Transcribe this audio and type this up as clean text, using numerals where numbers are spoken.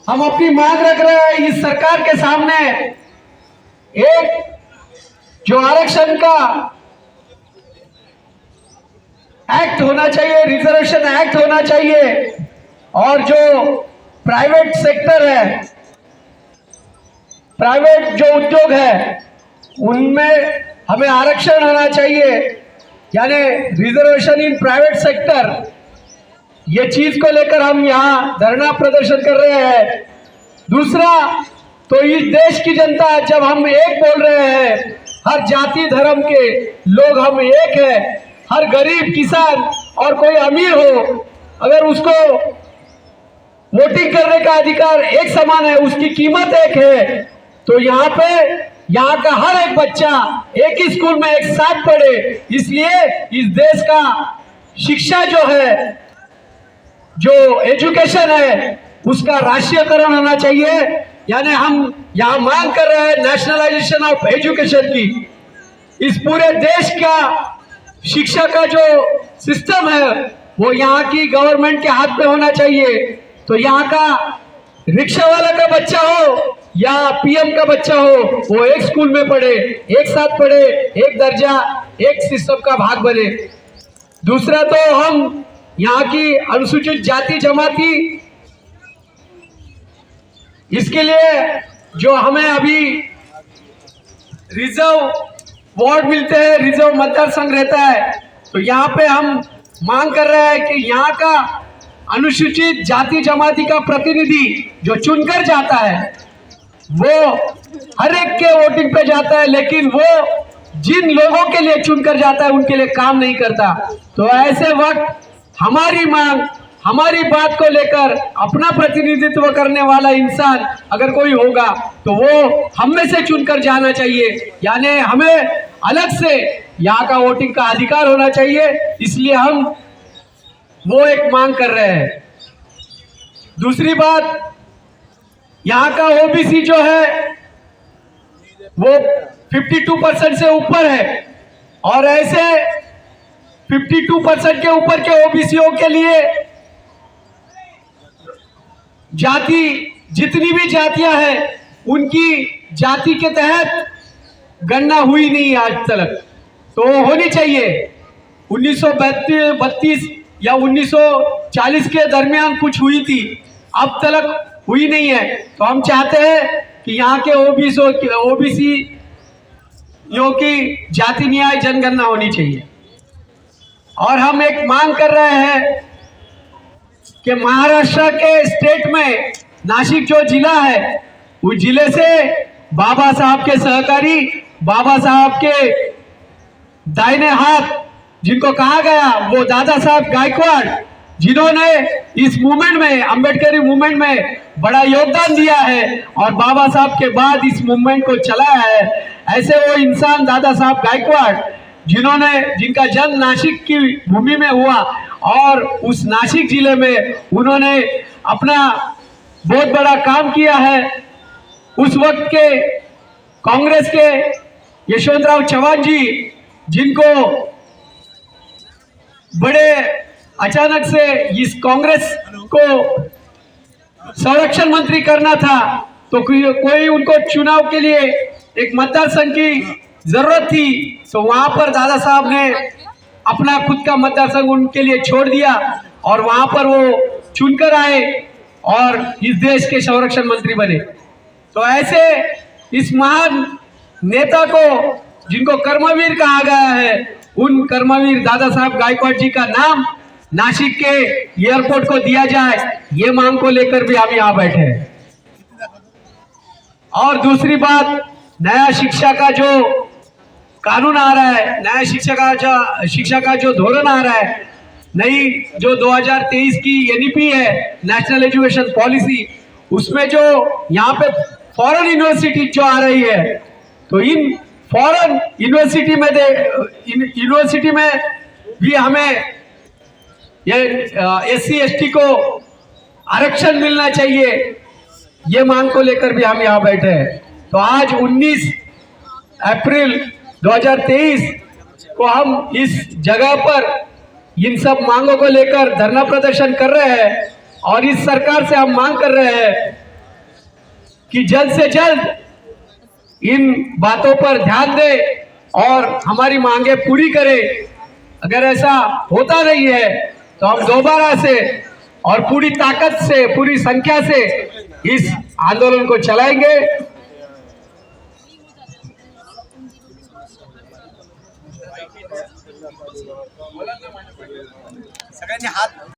हम अपनी मांग रख रहे हैं इस सरकार के सामने। एक जो आरक्षण का एक्ट होना चाहिए, रिजर्वेशन एक्ट होना चाहिए, और जो प्राइवेट सेक्टर है, प्राइवेट जो उद्योग है, उनमें हमें आरक्षण होना चाहिए, यानी रिजर्वेशन इन प्राइवेट सेक्टर। ये चीज को लेकर हम यहाँ धरना प्रदर्शन कर रहे हैं। दूसरा, तो इस देश की जनता, जब हम एक बोल रहे हैं, हर जाति धर्म के लोग हम एक हैं, हर गरीब किसान और कोई अमीर हो, अगर उसको वोटिंग करने का अधिकार एक समान है, उसकी कीमत एक है, तो यहाँ पे यहाँ का हर एक बच्चा एक ही स्कूल में एक साथ पढ़े। इसलिए इस देश का शिक्षा जो है, जो एजुकेशन है, उसका राष्ट्रीयकरण होना चाहिए। यानी हम यहाँ मांग कर रहे हैं नेशनलाइजेशन ऑफ एजुकेशन की। इस पूरे देश का शिक्षा का जो सिस्टम है वो यहाँ की गवर्नमेंट के हाथ में होना चाहिए। तो यहाँ का रिक्शा वाला का बच्चा हो या पीएम का बच्चा हो, वो एक स्कूल में पढ़े, एक साथ पढ़े, एक दर्जा, एक सिस्टम का भाग बने। दूसरा, तो हम यहाँ की अनुसूचित जाति जमाती, इसके लिए जो हमें अभी रिजर्व वार्ड मिलते हैं, रिजर्व मतदार संघ रहता है, तो यहाँ पे हम मांग कर रहे हैं कि यहाँ का अनुसूचित जाति जमाती का प्रतिनिधि जो चुनकर जाता है, वो हर एक के वोटिंग पे जाता है, लेकिन वो जिन लोगों के लिए चुनकर जाता है उनके लिए काम नहीं करता। तो ऐसे वक्त हमारी मांग, हमारी बात को लेकर अपना प्रतिनिधित्व करने वाला इंसान अगर कोई होगा तो वो हम में से चुनकर जाना चाहिए। यानी हमें अलग से यहाँ का वोटिंग का अधिकार होना चाहिए। इसलिए हम वो एक मांग कर रहे हैं। दूसरी बात, यहाँ का ओबीसी जो है वो 52% से ऊपर है, और ऐसे 52% के ऊपर के ओबीसीओ के लिए जाति, जितनी भी जातियां हैं उनकी जाति के तहत गणना हुई नहीं आज तक, तो होनी चाहिए। 1932 या 1940 के दरमियान कुछ हुई थी, अब तक हुई नहीं है। तो हम चाहते हैं कि यहाँ के ओबीसी की जाति न्याय जनगणना होनी चाहिए। और हम एक मांग कर रहे हैं कि महाराष्ट्र के स्टेट में नासिक जो जिला है, उस जिले से बाबा साहब के सहकारी, बाबा साहब के दाहिने हाथ जिनको कहा गया, वो दादा साहब गायकवाड़, जिन्होंने इस मूवमेंट में, अंबेडकरी मूवमेंट में बड़ा योगदान दिया है और बाबा साहब के बाद इस मूवमेंट को चलाया है, ऐसे वो इंसान दादा साहब गायकवाड़, जिनका जन्म नासिक की भूमि में हुआ और उस नासिक जिले में उन्होंने अपना बहुत बड़ा काम किया है। उस वक्त के कांग्रेस के यशवंतराव चव्हाण जी, जिनको बड़े अचानक से इस कांग्रेस को संरक्षण मंत्री करना था, तो कोई उनको चुनाव के लिए एक मतदार संघ की जरूरत थी, तो वहां पर दादा साहब ने अपना खुद का मतदार संघ उनके लिए छोड़ दिया और वहां पर वो चुनकर आए और इस देश के संरक्षण मंत्री बने। तो ऐसे इस महान नेता को, जिनको कर्मवीर कहा गया है, उन कर्मवीर दादा साहब गायकवाड़ जी का नाम नासिक के एयरपोर्ट को दिया जाए, ये मांग को लेकर भी हम यहाँ बैठे हैं। और दूसरी बात, नया शिक्षा का जो कानून आ रहा है, नया शिक्षा का जो धोरण आ रहा है, नई जो 2023 की एनईपी है, नेशनल एजुकेशन पॉलिसी, उसमें जो यहाँ पे फॉरेन यूनिवर्सिटी जो आ रही है, तो इन फॉरेन यूनिवर्सिटी में भी हमें ये SC ST को आरक्षण मिलना चाहिए, ये मांग को लेकर भी हम यहाँ बैठे हैं। तो आज 19 अप्रैल 2023 को हम इस जगह पर इन सब मांगों को लेकर धरना प्रदर्शन कर रहे हैं और इस सरकार से हम मांग कर रहे हैं कि जल्द से जल्द इन बातों पर ध्यान दे और हमारी मांगे पूरी करे। अगर ऐसा होता नहीं है तो हम दोबारा से और पूरी ताकत से, पूरी संख्या से इस आंदोलन को चलाएंगे। सगळ्यांनी हात